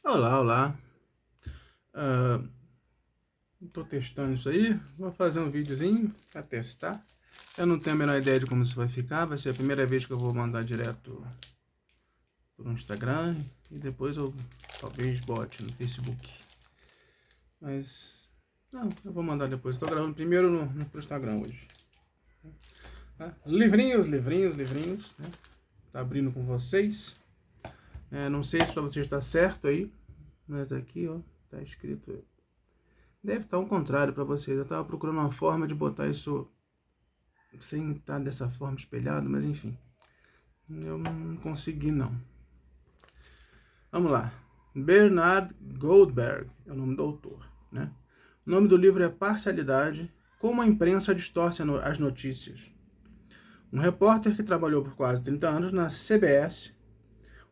Olá, olá. Tô testando isso aí. Vou fazer um videozinho pra testar. Eu não tenho a menor ideia de como isso vai ficar. Vai ser a primeira vez que eu vou mandar direto por um Instagram. E depois eu talvez bote no Facebook. Mas não, eu vou mandar depois. Tô gravando primeiro pro Instagram hoje. Tá? Livrinhos, né? Tá abrindo com vocês. Não sei se pra vocês tá certo aí. Mas aqui, ó, tá escrito. Deve estar ao contrário para vocês. Eu estava procurando uma forma de botar isso sem estar dessa forma espelhado, mas enfim. Eu não consegui, não. Vamos lá. Bernard Goldberg é o nome do autor, né? O nome do livro é Parcialidade, como a imprensa distorce as notícias. Um repórter que trabalhou por quase 30 anos na CBS,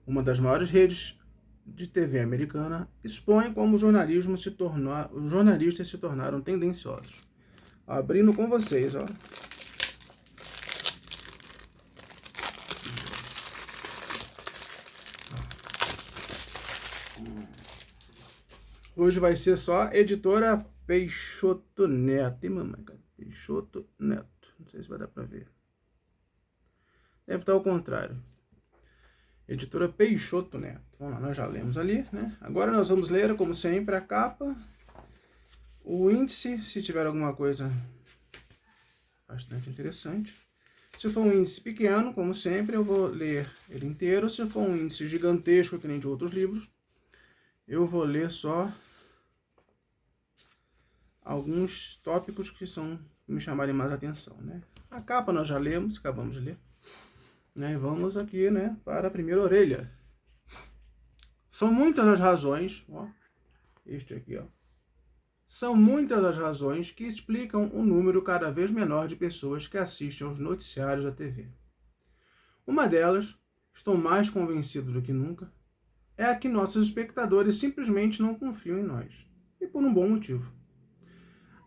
uma das maiores redes de TV americana, expõe como os jornalistas se tornaram tendenciosos. Abrindo com vocês, ó. Hoje vai ser só editora Peixoto Neto. E mamãe, cara? Peixoto Neto. Não sei se vai dar pra ver. Deve estar ao contrário. Editora Peixoto Neto. Vamos lá, nós já lemos ali, né? Agora nós vamos ler, como sempre, a capa. O índice, se tiver alguma coisa bastante interessante. Se for um índice pequeno, como sempre, eu vou ler ele inteiro. Se for um índice gigantesco, que nem de outros livros, eu vou ler só alguns tópicos que me chamarem mais atenção, né? A capa nós já lemos, acabamos de ler, né? Vamos aqui, né, para a primeira orelha. São muitas as razões, ó, este aqui, ó. São muitas as razões que explicam o número cada vez menor de pessoas que assistem aos noticiários da TV. Uma delas, estou mais convencido do que nunca, é a que nossos espectadores simplesmente não confiam em nós. E por um bom motivo.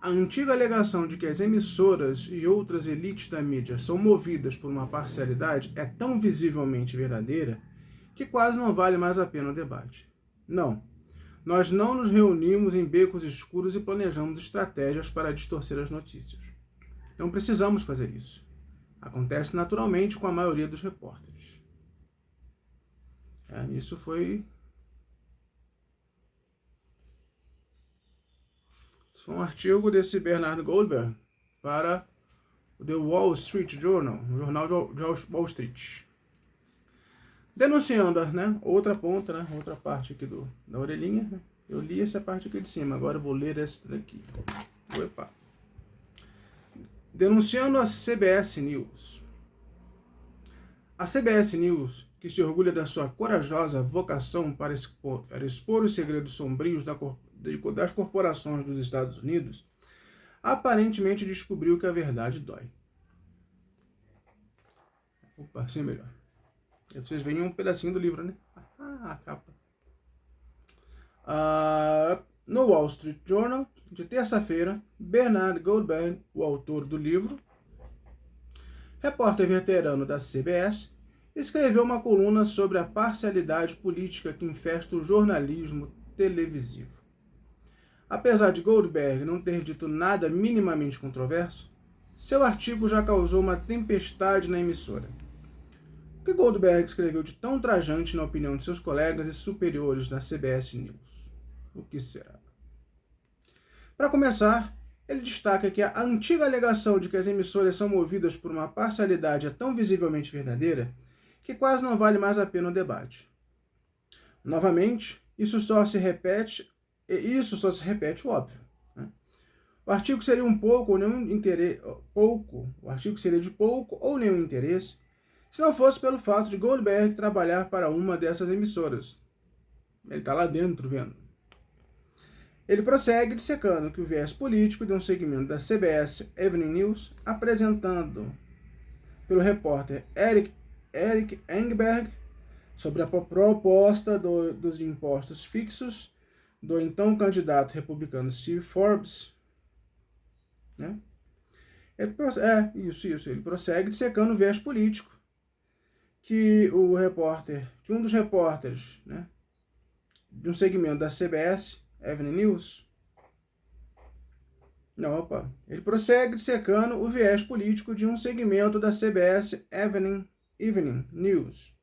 A antiga alegação de que as emissoras e outras elites da mídia são movidas por uma parcialidade é tão visivelmente verdadeira que quase não vale mais a pena o debate. Não, nós não nos reunimos em becos escuros e planejamos estratégias para distorcer as notícias. Não precisamos fazer isso. Acontece naturalmente com a maioria dos repórteres. Isso foi um artigo desse Bernard Goldberg para o The Wall Street Journal, o jornal de Wall Street. Denunciando, né, outra ponta, né, outra parte aqui da orelhinha. Né? Eu li essa parte aqui de cima, agora eu vou ler essa daqui. Opa. Denunciando a CBS News. A CBS News, que se orgulha da sua corajosa vocação para expor os segredos sombrios das corporações dos Estados Unidos, aparentemente descobriu que a verdade dói. Opa, assim é melhor. E vocês veem um pedacinho do livro, né? A capa. No Wall Street Journal, de terça-feira, Bernard Goldberg, o autor do livro, repórter veterano da CBS, escreveu uma coluna sobre a parcialidade política que infesta o jornalismo televisivo. Apesar de Goldberg não ter dito nada minimamente controverso, seu artigo já causou uma tempestade na emissora. O que Goldberg escreveu de tão trajante na opinião de seus colegas e superiores da CBS News? O que será? Para começar, ele destaca que a antiga alegação de que as emissoras são movidas por uma parcialidade é tão visivelmente verdadeira que quase não vale mais a pena o debate. Novamente, isso só se repete o óbvio. Né? O artigo seria de pouco ou nenhum interesse se não fosse pelo fato de Goldberg trabalhar para uma dessas emissoras. Ele está lá dentro vendo. Ele prossegue dissecando que o viés político de um segmento da CBS Evening News, apresentado pelo repórter Eric Engberg, sobre a proposta dos impostos fixos do então candidato republicano Steve Forbes. Né? Ele prossegue dissecando o viés político que um dos repórteres, né, de um segmento da CBS Evening News. Não, opa. Ele prossegue dissecando o viés político de um segmento da CBS Evening News,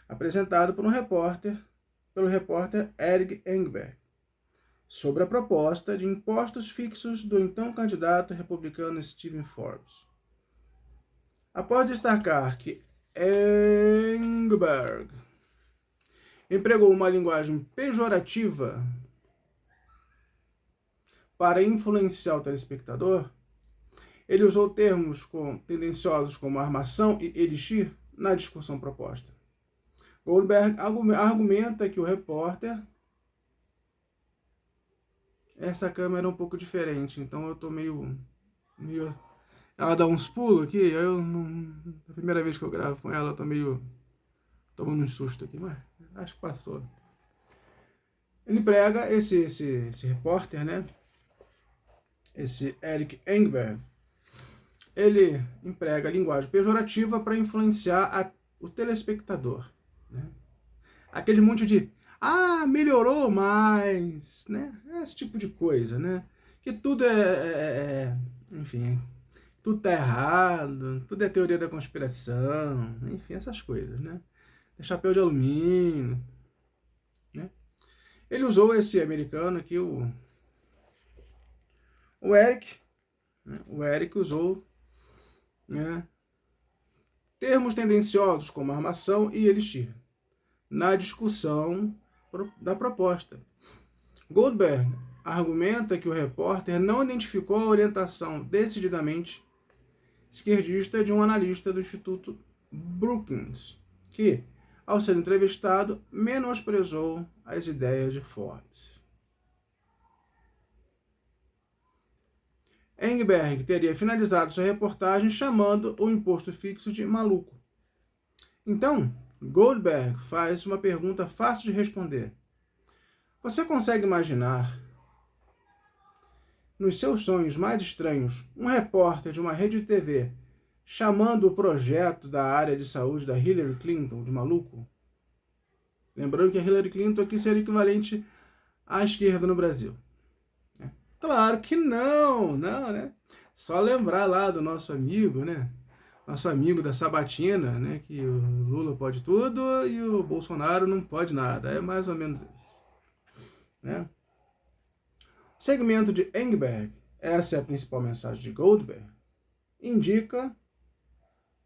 apresentado pelo repórter Eric Engberg, sobre a proposta de impostos fixos do então candidato republicano Stephen Forbes. Após destacar que Engberg empregou uma linguagem pejorativa para influenciar o telespectador, ele usou termos tendenciosos como armação e elixir na discussão proposta. Goldberg argumenta que o repórter... Essa câmera é um pouco diferente, então eu tô meio... Ela dá uns pulos aqui, eu não... A primeira vez que eu gravo com ela, eu tô meio... tomando um susto aqui, mas acho que passou. Ele prega esse repórter, né? Esse Eric Engberg, ele emprega a linguagem pejorativa para influenciar o telespectador, né? Aquele monte de melhorou mais, né? Esse tipo de coisa, né? Que tudo enfim, tudo tá errado, tudo é teoria da conspiração, enfim, essas coisas, né? Chapéu de alumínio, né? Ele usou esse americano aqui, o Eric, né? O Eric usou, né, termos tendenciosos como armação e elixir na discussão da proposta. Goldberg argumenta que o repórter não identificou a orientação decididamente esquerdista de um analista do Instituto Brookings, que, ao ser entrevistado, menosprezou as ideias de Forbes. Engberg teria finalizado sua reportagem chamando o imposto fixo de maluco. Então, Goldberg faz uma pergunta fácil de responder. Você consegue imaginar, nos seus sonhos mais estranhos, um repórter de uma rede de TV chamando o projeto da área de saúde da Hillary Clinton de maluco? Lembrando que a Hillary Clinton aqui seria equivalente à esquerda no Brasil. Claro que não, né? Só lembrar lá do nosso amigo, né? Nosso amigo da Sabatina, né? Que o Lula pode tudo e o Bolsonaro não pode nada. É mais ou menos isso, né? O segmento de Engberg, essa é a principal mensagem de Goldberg, indica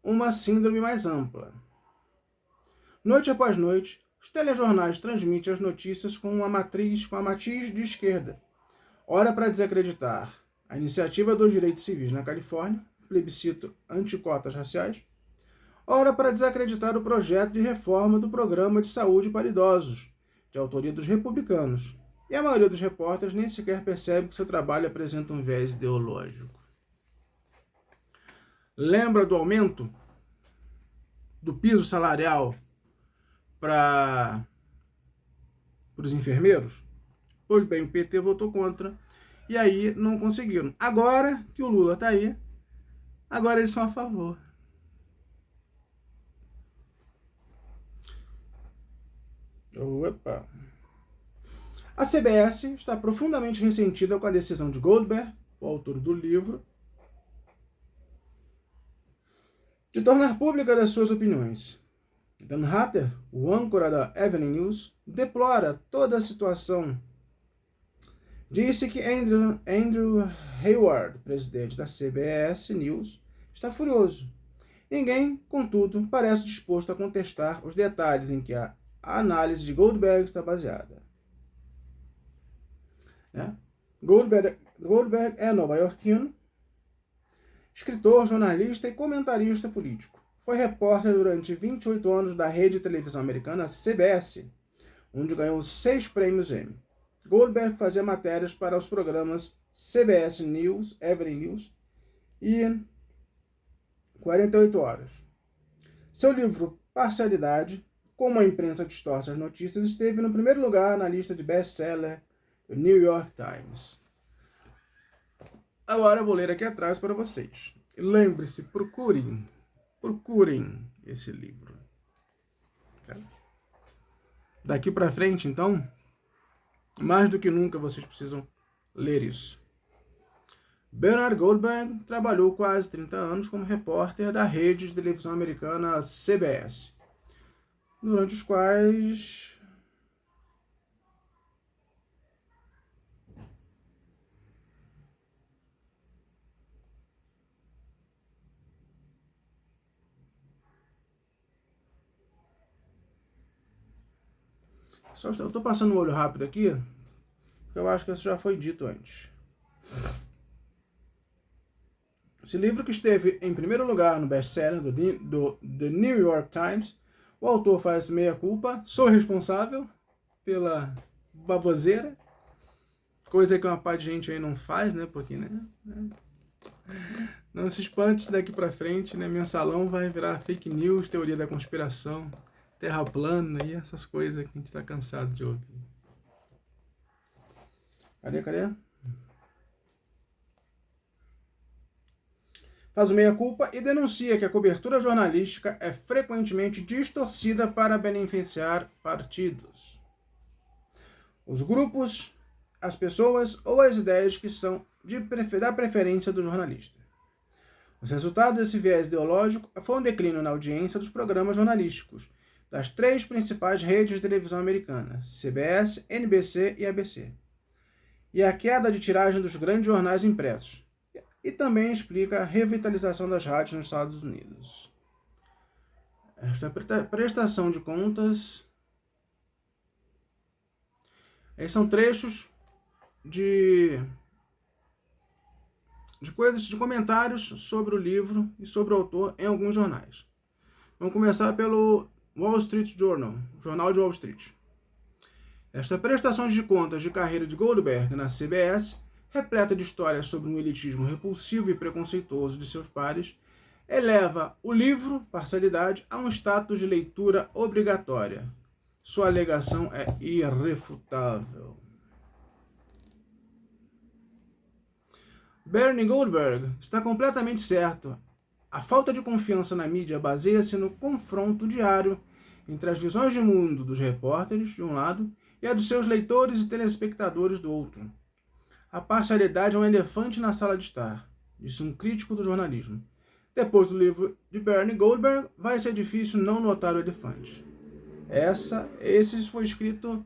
uma síndrome mais ampla. Noite após noite, os telejornais transmitem as notícias com a matiz de esquerda. Ora para desacreditar a iniciativa dos direitos civis na Califórnia, plebiscito anticotas raciais. Ora para desacreditar o projeto de reforma do programa de saúde para idosos, de autoria dos republicanos. E a maioria dos repórteres nem sequer percebe que seu trabalho apresenta um viés ideológico. Lembra do aumento do piso salarial para os enfermeiros? Pois bem, o PT votou contra e aí não conseguiram. Agora que o Lula está aí, agora eles são a favor. Opa! A CBS está profundamente ressentida com a decisão de Goldberg, o autor do livro, de tornar públicas as suas opiniões. Dan Hatter, o âncora da Evening News, deplora toda a situação. Disse que Andrew Hayward, presidente da CBS News, está furioso. Ninguém, contudo, parece disposto a contestar os detalhes em que a análise de Goldberg está baseada. Goldberg é nova-iorquino, escritor, jornalista e comentarista político. Foi repórter durante 28 anos da rede de televisão americana CBS, onde ganhou 6 prêmios Emmy. Goldberg fazia matérias para os programas CBS News, Evening News e 48 Horas. Seu livro Parcialidade, Como a Imprensa Distorce as Notícias, esteve no primeiro lugar na lista de best-seller do New York Times. Agora eu vou ler aqui atrás para vocês. Lembre-se, procurem esse livro. Daqui para frente, então, Mais do que nunca vocês precisam ler isso. Bernard Goldberg trabalhou quase 30 anos como repórter da rede de televisão americana CBS, durante os quais eu estou passando um olho rápido aqui, porque eu acho que isso já foi dito antes. Esse livro, que esteve em primeiro lugar no best-seller do The New York Times, o autor faz meia-culpa: sou responsável pela baboseira, coisa que uma par de gente aí não faz, né? Porque, né? Não se espante se daqui pra frente, né? Mensalão vai virar fake news, teoria da conspiração, terra plana e essas coisas que a gente tá cansado de ouvir. Cadê? Faz o meia-culpa e denuncia que a cobertura jornalística é frequentemente distorcida para beneficiar partidos, os grupos, as pessoas ou as ideias que são da preferência do jornalista. Os resultados desse viés ideológico foi um declínio na audiência dos programas jornalísticos das 3 principais redes de televisão americanas, CBS, NBC e ABC, e a queda de tiragem dos grandes jornais impressos. E também explica a revitalização das rádios nos Estados Unidos. Esta prestação de contas... Esses são trechos de coisas, de comentários sobre o livro e sobre o autor em alguns jornais. Vamos começar pelo Wall Street Journal, Jornal de Wall Street. Esta prestação de contas de carreira de Goldberg na CBS, repleta de histórias sobre um elitismo repulsivo e preconceituoso de seus pares, eleva o livro Parcialidade a um status de leitura obrigatória. Sua alegação é irrefutável. Bernie Goldberg está completamente certo. A falta de confiança na mídia baseia-se no confronto diário entre as visões de mundo dos repórteres, de um lado, e a dos seus leitores e telespectadores, do outro. A parcialidade é um elefante na sala de estar, disse um crítico do jornalismo. Depois do livro de Bernie Goldberg, vai ser difícil não notar o elefante. Esse foi escrito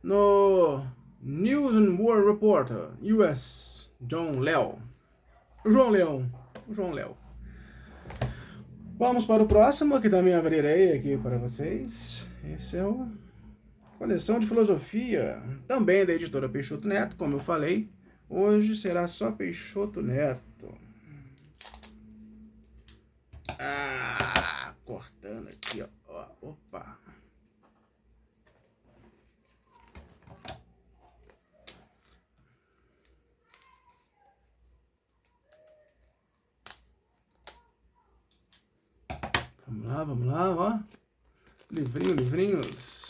no News and World Reporter, US, João Léo. Vamos para o próximo, que também abrirei aqui para vocês. Esse é o Coleção de Filosofia, também da editora Peixoto Neto, como eu falei. Hoje será só Peixoto Neto. Cortando aqui, ó. Opa. Vamos lá, ó. Livrinhos.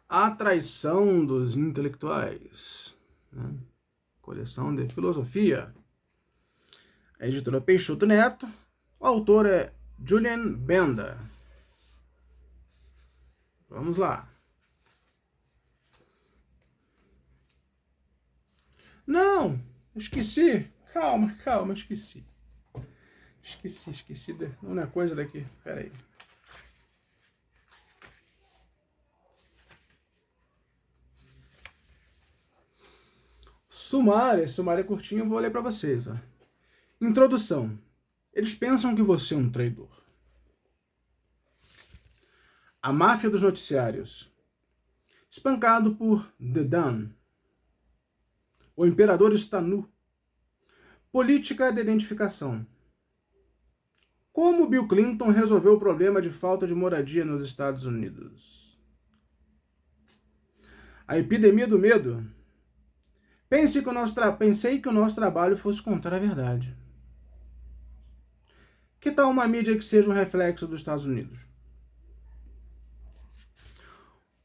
A Traição dos Intelectuais, né? Coleção de Filosofia. A editora Peixoto Neto. O autor é Julian Benda. Vamos lá. Não, esqueci. Calma, esqueci. Esqueci de uma coisa daqui. Pera aí. Sumário é curtinho, eu vou ler para vocês. Ó. Introdução. Eles pensam que você é um traidor. A máfia dos noticiários. Espancado por The Dun. O imperador está nu. Política de identificação. Como Bill Clinton resolveu o problema de falta de moradia nos Estados Unidos? A epidemia do medo. Pensei que o nosso trabalho fosse contar a verdade. Que tal uma mídia que seja um reflexo dos Estados Unidos?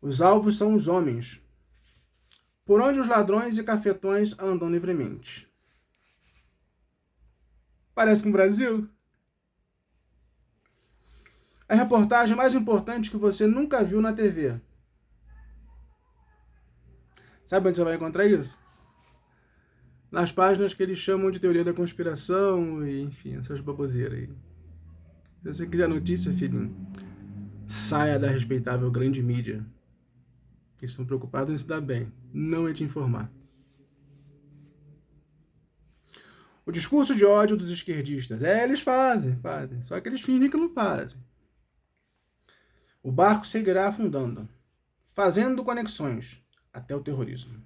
Os alvos são os homens, por onde os ladrões e cafetões andam livremente. Parece com o Brasil? A reportagem mais importante que você nunca viu na TV. Sabe onde você vai encontrar isso? Nas páginas que eles chamam de teoria da conspiração e, enfim, essas baboseiras aí. Se você quiser notícia, filhinho, saia da respeitável grande mídia. Eles estão preocupados em se dar bem, não em te informar. O discurso de ódio dos esquerdistas. Eles fazem. Só que eles fingem que não fazem. O barco seguirá afundando, fazendo conexões até o terrorismo.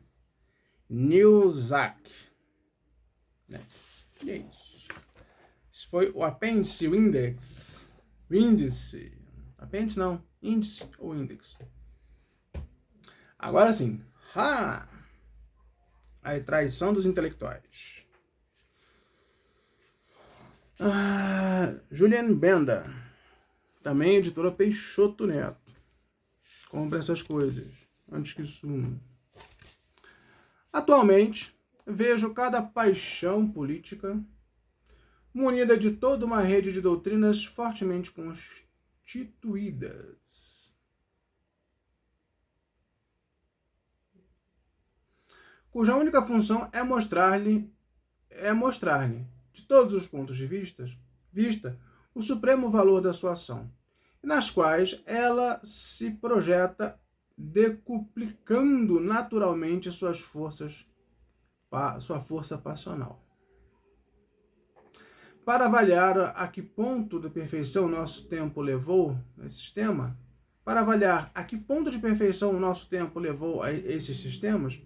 Newszack. E é isso. Esse foi o apêndice, o índice. O índice. Apêndice não. Índice ou índice. Agora sim. A traição dos intelectuais. Julian Benda. Também editora Peixoto Neto. Compre essas coisas antes que sumam. Atualmente, vejo cada paixão política munida de toda uma rede de doutrinas fortemente constituídas, cuja única função é mostrar-lhe, de todos os pontos de vista, o supremo valor da sua ação, e nas quais ela se projeta decuplicando naturalmente sua força passional. Para avaliar a que ponto de perfeição nosso tempo levou esse sistema, a esses sistemas,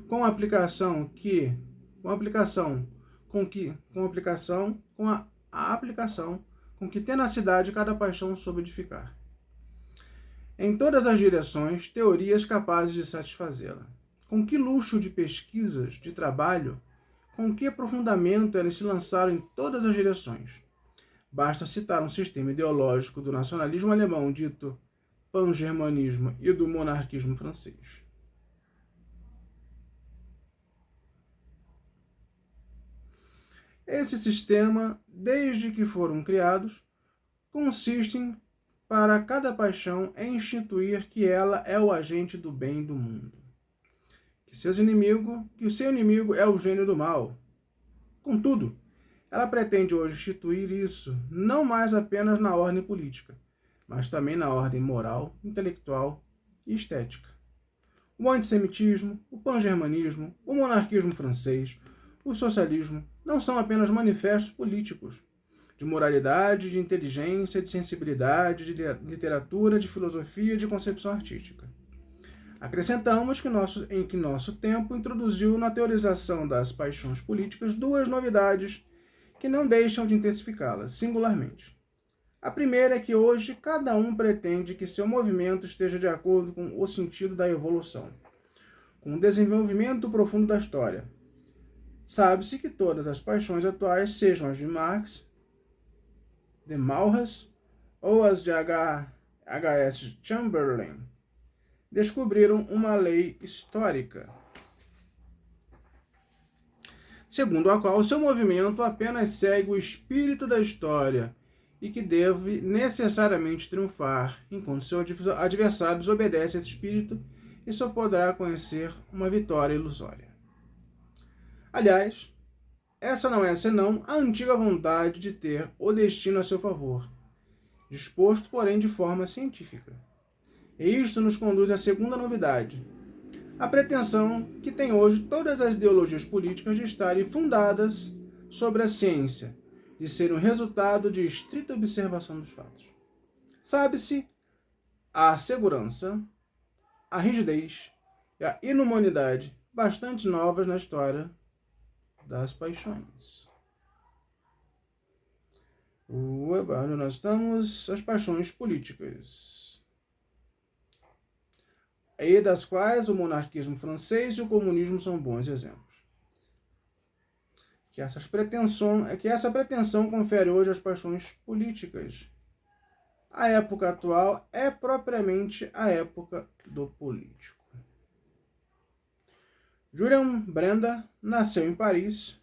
com a aplicação com que tenacidade cada paixão soube edificar. Em todas as direções, teorias capazes de satisfazê-la. Com que luxo de pesquisas, de trabalho, com que aprofundamento eles se lançaram em todas as direções. Basta citar um sistema ideológico do nacionalismo alemão dito pangermanismo e do monarquismo francês. Esse sistema, desde que foram criados, consistem para cada paixão em instituir que ela é o agente do bem do mundo. Que o seu inimigo é o gênio do mal. Contudo, ela pretende hoje instituir isso não mais apenas na ordem política, mas também na ordem moral, intelectual e estética. O antissemitismo, o pangermanismo, o monarquismo francês, o socialismo não são apenas manifestos políticos, de moralidade, de inteligência, de sensibilidade, de literatura, de filosofia, de concepção artística. Acrescentamos que nosso tempo introduziu na teorização das paixões políticas duas novidades que não deixam de intensificá-las, singularmente. A primeira é que hoje cada um pretende que seu movimento esteja de acordo com o sentido da evolução, com o desenvolvimento profundo da história. Sabe-se que todas as paixões atuais, sejam as de Marx, de Malthus ou as de H.S. Chamberlain, descobriram uma lei histórica, segundo a qual seu movimento apenas segue o espírito da história e que deve necessariamente triunfar, enquanto seu adversário desobedece a esse espírito e só poderá conhecer uma vitória ilusória. Aliás, essa não é senão a antiga vontade de ter o destino a seu favor, disposto, porém, de forma científica. E isto nos conduz à segunda novidade, a pretensão que tem hoje todas as ideologias políticas de estarem fundadas sobre a ciência, de serem um resultado de estrita observação dos fatos. Sabe-se a segurança, a rigidez e a inumanidade bastante novas na história das paixões. Onde nós estamos? As paixões políticas, e das quais o monarquismo francês e o comunismo são bons exemplos. Que essa pretensão confere hoje às paixões políticas. A época atual é propriamente a época do político. Julian Benda nasceu em Paris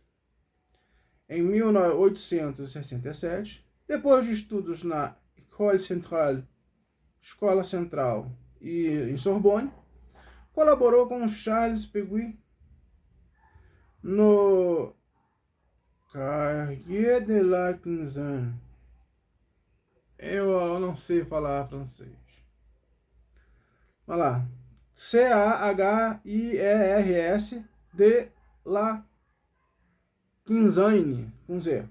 em 1867, depois de estudos na École Centrale, Escola Central, e em Sorbonne. Colaborou com Charles Péguy no Carrier de la Quinzaine. Eu não sei falar francês. Olha lá. Chairs de la Quinzaine, com Z.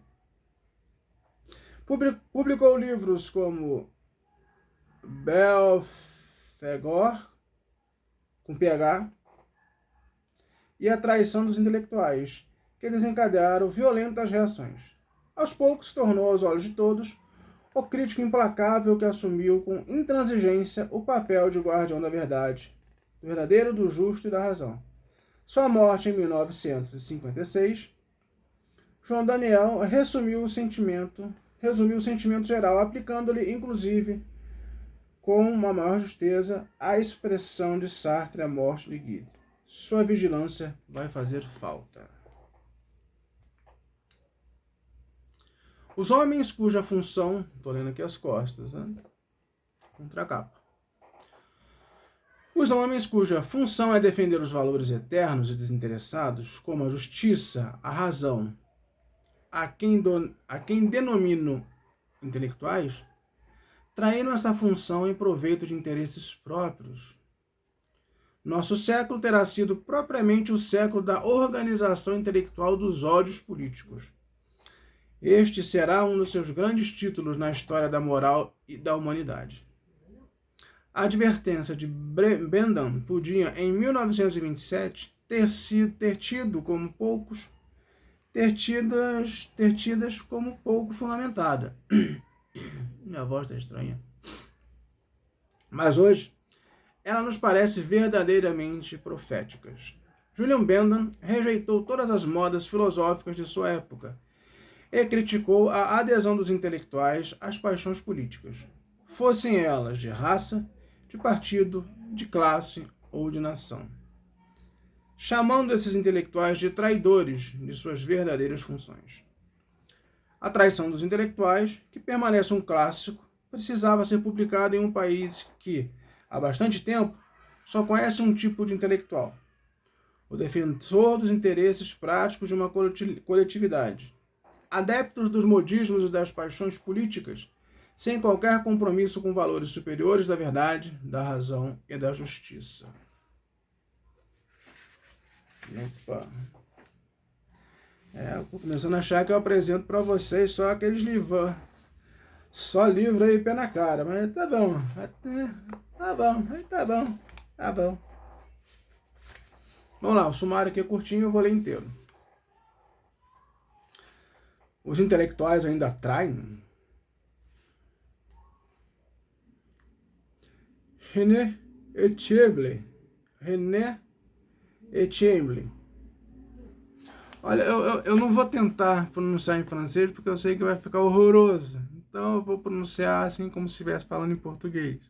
Publicou livros como Belphégor, com PH, e A Traição dos Intelectuais, que desencadearam violentas reações. Aos poucos se tornou, aos olhos de todos, o crítico implacável que assumiu com intransigência o papel de guardião da verdade, do verdadeiro, do justo e da razão. Sua morte em 1956, João Daniel resumiu o sentimento geral, aplicando-lhe, inclusive, com uma maior justeza, a expressão de Sartre à morte de Guide. Sua vigilância vai fazer falta. Os homens cuja função... Estou lendo aqui as costas, né? Contra a capa. Os homens cuja função é defender os valores eternos e desinteressados, como a justiça, a razão, a quem denomino intelectuais, traíram essa função em proveito de interesses próprios. Nosso século terá sido propriamente o século da organização intelectual dos ódios políticos. Este será um dos seus grandes títulos na história da moral e da humanidade. A advertência de Bentham podia, em 1927, ter tidas como pouco fundamentada. Minha voz está estranha. Mas hoje, ela nos parece verdadeiramente profética. Julian Bentham rejeitou todas as modas filosóficas de sua época e criticou a adesão dos intelectuais às paixões políticas, fossem elas de raça, de partido, de classe ou de nação, chamando esses intelectuais de traidores de suas verdadeiras funções. A Traição dos Intelectuais, que permanece um clássico, precisava ser publicada em um país que, há bastante tempo, só conhece um tipo de intelectual: o defensor dos interesses práticos de uma coletividade, adeptos dos modismos e das paixões políticas, sem qualquer compromisso com valores superiores da verdade, da razão e da justiça. Opa! Eu tô começando a achar que eu apresento para vocês só aqueles livros, só livro aí, pé na cara, mas tá bom, tá bom. Vamos lá, o sumário aqui é curtinho, eu vou ler inteiro. Os intelectuais ainda atraem? René Etienne. Olha, eu não vou tentar pronunciar em francês porque eu sei que vai ficar horroroso. Então eu vou pronunciar assim como se estivesse falando em português.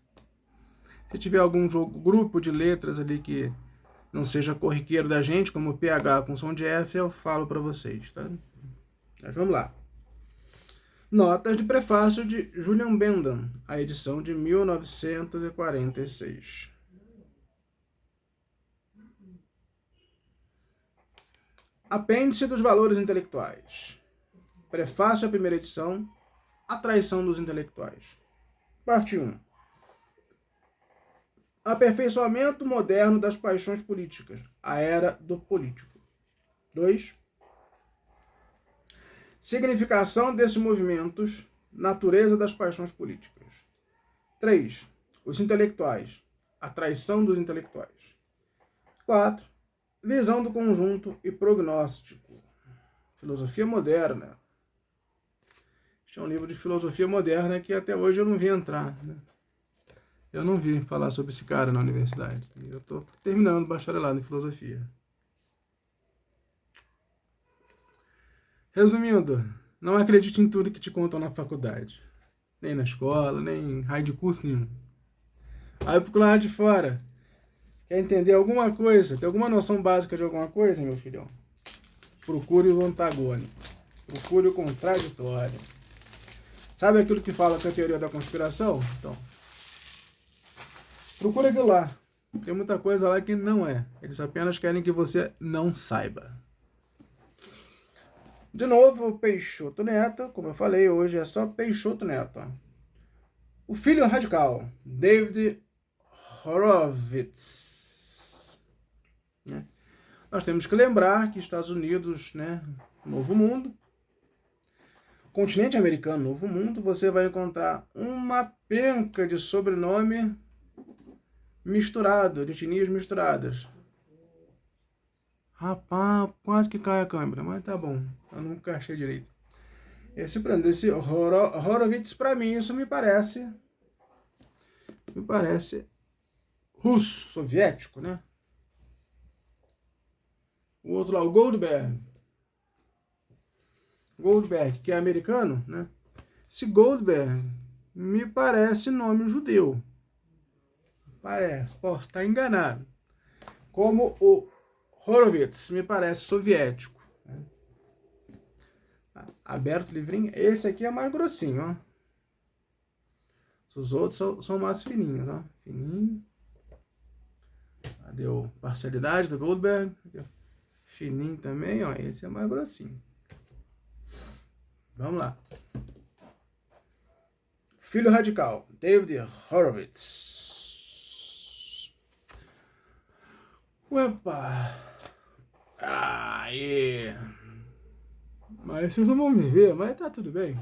Se tiver algum grupo de letras ali que não seja corriqueiro da gente, como PH com som de F, eu falo para vocês, tá? Mas vamos lá. Notas de prefácio de Julian Bentham, a edição de 1946. Apêndice dos valores intelectuais. Prefácio à primeira edição. A Traição dos Intelectuais. Parte 1. Aperfeiçoamento moderno das paixões políticas. A era do político. 2. Significação desses movimentos. Natureza das paixões políticas. 3. Os intelectuais. A traição dos intelectuais. 4. Visão do conjunto e prognóstico. Filosofia moderna. Este é um livro de filosofia moderna que até hoje eu não vi entrar, né? Eu não vi falar sobre esse cara na universidade. Eu estou terminando o bacharelado em filosofia. Resumindo, não acredite em tudo que te contam na faculdade. Nem na escola, nem em raio de curso nenhum. Aí pro lado de fora. Quer entender alguma coisa? Tem alguma noção básica de alguma coisa, meu filhão? Procure o antagônico. Procure o contraditório. Sabe aquilo que fala que é a teoria da conspiração? Então, procura aquilo lá. Tem muita coisa lá que não é. Eles apenas querem que você não saiba. De novo, Peixoto Neto. Como eu falei, hoje é só Peixoto Neto. O filho radical, David Horowitz. Nós temos que lembrar que Estados Unidos, né, Novo Mundo, continente americano, Novo Mundo, você vai encontrar uma penca de sobrenome misturado, de etnias misturadas. Rapaz, quase que cai a câmera, mas tá bom, eu não encaixei direito. Esse Horowitz, para mim, isso me parece russo, soviético, né? O outro lá, o Goldberg, que é americano, né? Esse Goldberg me parece nome judeu. Parece, posso estar enganado. Como o Horowitz me parece soviético. Né? Aberto, livrinho. Esse aqui é mais grossinho, ó. Os outros são mais fininhos, ó. Fininho. Cadê a parcialidade do Goldberg? Fininho também, ó. Esse é mais grossinho. Vamos lá. Filho radical, David Horowitz. Uepa. Aí. Mas vocês não vão me ver, mas tá tudo bem.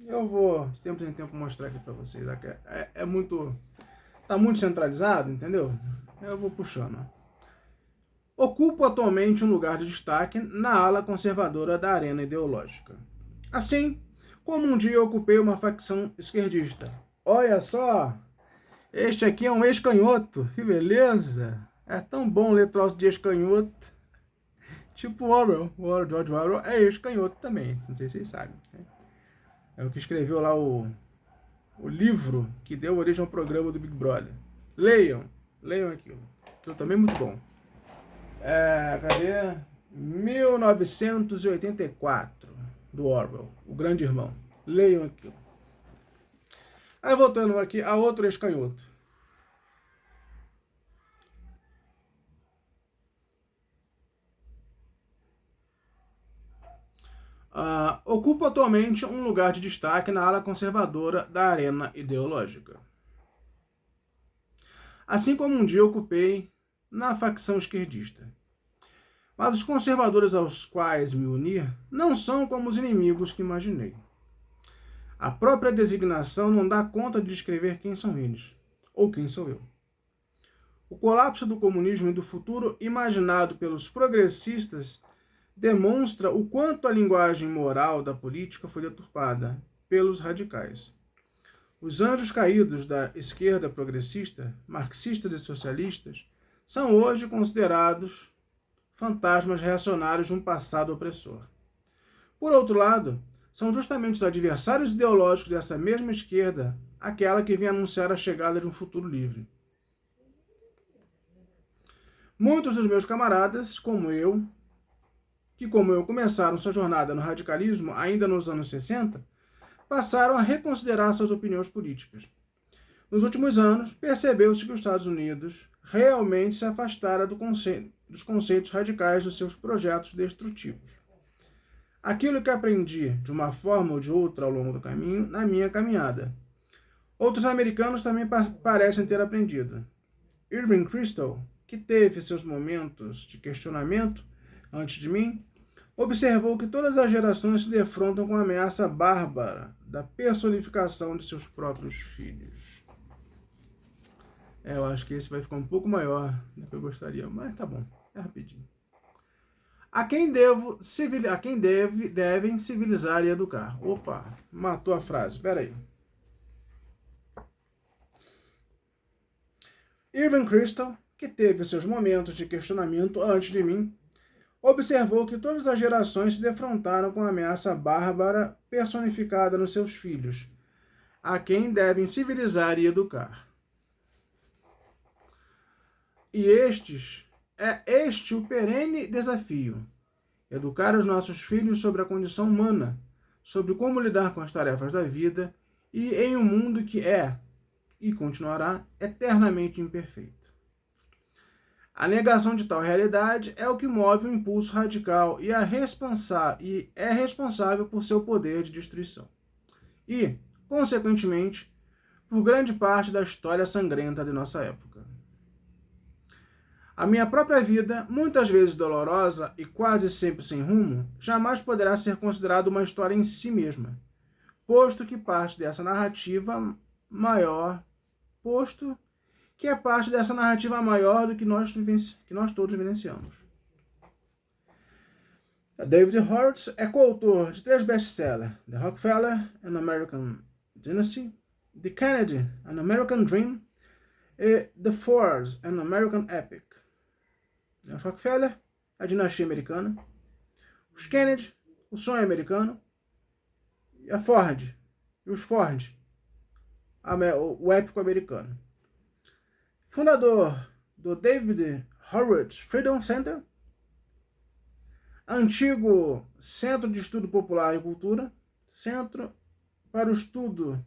Eu vou, de tempo em tempo, mostrar aqui pra vocês. É muito... Tá muito centralizado, entendeu? Eu vou puxando. Ocupo atualmente um lugar de destaque na ala conservadora da arena ideológica. Assim, como um dia eu ocupei uma facção esquerdista. Olha só! Este aqui é um ex-canhoto. Que beleza! É tão bom ler troço de ex-canhoto. Tipo Orwell. O George Orwell é ex-canhoto também. Não sei se vocês sabem. É o que escreveu lá o livro que deu origem ao programa do Big Brother. Leiam aquilo. Aquilo também é muito bom. Cadê? 1984, do Orwell, o Grande Irmão. Leiam aquilo. Aí voltando aqui a outro ex-canhoto. Ocupa atualmente um lugar de destaque na ala conservadora da arena ideológica. Assim como um dia ocupei na facção esquerdista. Mas os conservadores aos quais me unir não são como os inimigos que imaginei. A própria designação não dá conta de descrever quem são eles, ou quem sou eu. O colapso do comunismo e do futuro imaginado pelos progressistas demonstra o quanto a linguagem moral da política foi deturpada pelos radicais. Os anjos caídos da esquerda progressista, marxistas e socialistas, são hoje considerados fantasmas reacionários de um passado opressor. Por outro lado, são justamente os adversários ideológicos dessa mesma esquerda aquela que vem anunciar a chegada de um futuro livre. Muitos dos meus camaradas, como eu, começaram sua jornada no radicalismo ainda nos anos 60, passaram a reconsiderar suas opiniões políticas. Nos últimos anos, percebeu-se que os Estados Unidos realmente se afastara dos conceitos radicais dos seus projetos destrutivos. Aquilo que aprendi de uma forma ou de outra ao longo do caminho, na minha caminhada. Outros americanos também parecem ter aprendido. Irving Kristol, que teve seus momentos de questionamento antes de mim, observou que todas as gerações se defrontam com a ameaça bárbara da personificação de seus próprios filhos. Eu acho que esse vai ficar um pouco maior do que eu gostaria, mas tá bom, é rapidinho. A quem devem civilizar e educar. Opa, matou a frase, espera aí. Irving Kristol, que teve seus momentos de questionamento antes de mim, observou que todas as gerações se defrontaram com a ameaça bárbara personificada nos seus filhos, a quem devem civilizar e educar. E este o perene desafio: educar os nossos filhos sobre a condição humana, sobre como lidar com as tarefas da vida e em um mundo que é e continuará eternamente imperfeito. A negação de tal realidade é o que move o impulso radical e é responsável por seu poder de destruição. E, consequentemente, por grande parte da história sangrenta de nossa época. A minha própria vida, muitas vezes dolorosa e quase sempre sem rumo, jamais poderá ser considerada uma história em si mesma, posto que é parte dessa narrativa maior do que nós todos vivenciamos. David Horowitz é coautor de 3 best-sellers: The Rockefeller, An American Dynasty, The Kennedy, An American Dream e The Fords, An American Epic. Os Rockefeller, a dinastia americana; os Kennedy, o sonho americano; e a Ford, e os Ford, o épico americano. Fundador do David Horowitz Freedom Center, antigo Centro de Estudo Popular e Cultura, Centro para o Estudo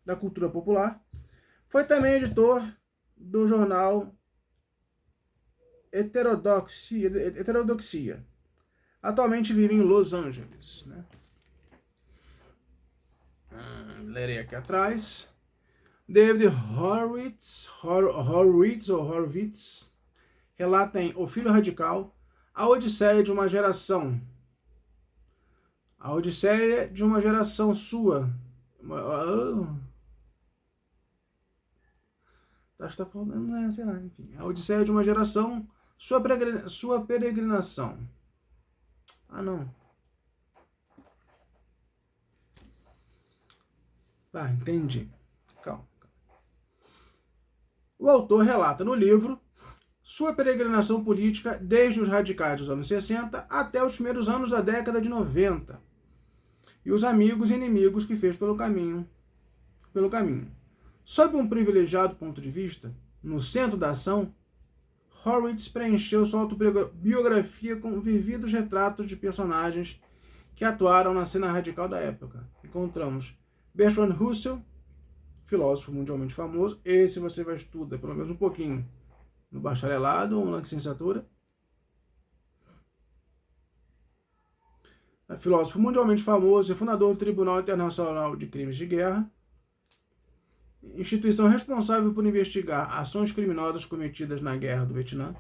da Cultura Popular, foi também editor do jornal Heterodoxia. Atualmente vive em Los Angeles, né? Lerei aqui atrás. David Horowitz relata em O Filho Radical a Odisseia de uma geração. A Odisseia de uma geração sua. Está falando, sei lá, enfim. A Odisseia de uma geração, sua peregrinação. Não. Entendi. Calma. O autor relata no livro sua peregrinação política desde os radicais dos anos 60 até os primeiros anos da década de 90 e os amigos e inimigos que fez pelo caminho. Sob um privilegiado ponto de vista, no centro da ação, Horowitz preencheu sua autobiografia com vividos retratos de personagens que atuaram na cena radical da época. Encontramos Bertrand Russell, filósofo mundialmente famoso. Esse você vai estudar pelo menos um pouquinho no bacharelado ou na licenciatura. Filósofo mundialmente famoso e fundador do Tribunal Internacional de Crimes de Guerra, instituição responsável por investigar ações criminosas cometidas na Guerra do Vietnã.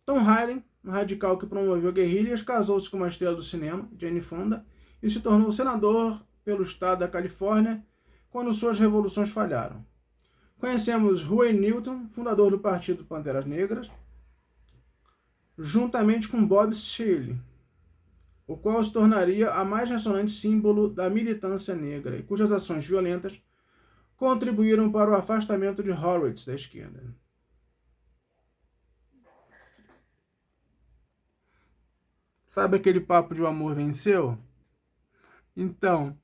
Tom Hailen, um radical que promoveu guerrilhas, casou-se com uma estrela do cinema, Jane Fonda, e se tornou senador pelo estado da Califórnia quando suas revoluções falharam. Conhecemos Huey Newton, fundador do Partido Panteras Negras, juntamente com Bob Seale, o qual se tornaria a mais ressonante símbolo da militância negra e cujas ações violentas contribuíram para o afastamento de Horowitz da esquerda. Sabe aquele papo de o amor venceu? Então,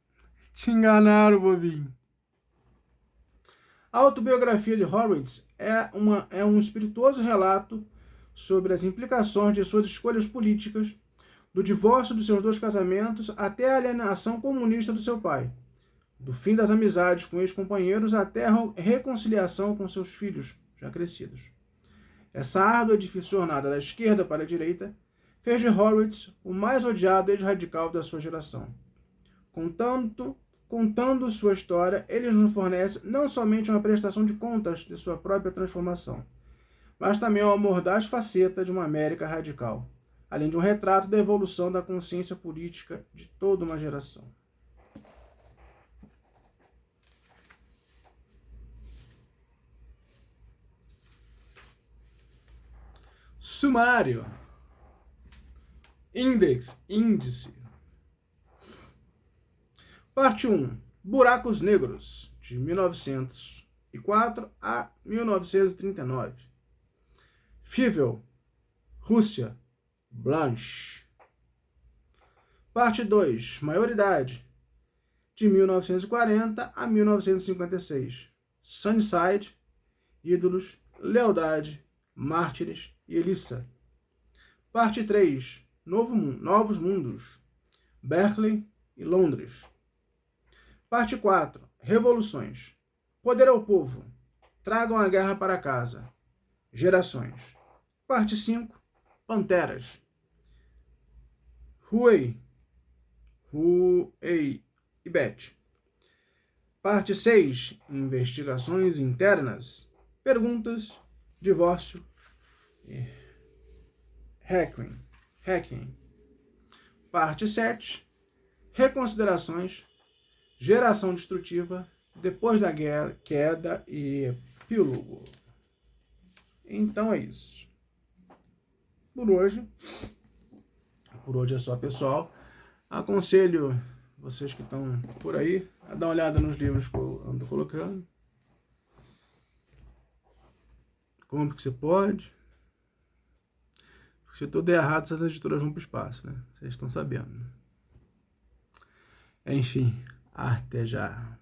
te enganaram, bobinho. A autobiografia de Horowitz é um espirituoso relato sobre as implicações de suas escolhas políticas, do divórcio dos seus 2 casamentos até a alienação comunista do seu pai, do fim das amizades com ex-companheiros até a reconciliação com seus filhos, já crescidos. Essa árdua e difícil jornada da esquerda para a direita fez de Horowitz o mais odiado ex-radical da sua geração. Contando sua história, ele nos fornece não somente uma prestação de contas de sua própria transformação, mas também uma mordaz faceta de uma América radical, além de um retrato da evolução da consciência política de toda uma geração. Sumário. Índice. Parte 1. Buracos Negros, de 1904 a 1939. Fievel, Rússia, Blanche. Parte 2. Maioridade, de 1940 a 1956. Sunnyside, Ídolos, Lealdade, Mártires e Elissa. Parte 3. Novos Mundos, Berkeley, e Londres. Parte 4. Revoluções. Poder ao povo. Tragam a guerra para casa. Gerações. Parte 5. Panteras. Huey e Beth. Parte 6. Investigações internas. Perguntas. Divórcio. Hacking. Parte 7. Reconsiderações. Geração destrutiva. Depois da queda e epílogo. Então é isso. Por hoje é só, pessoal. Aconselho vocês que estão por aí a dar uma olhada nos livros que eu ando colocando. Compre o que você pode. Porque se tudo der errado, essas editoras vão para o espaço, né? Vocês estão sabendo. Enfim, até já.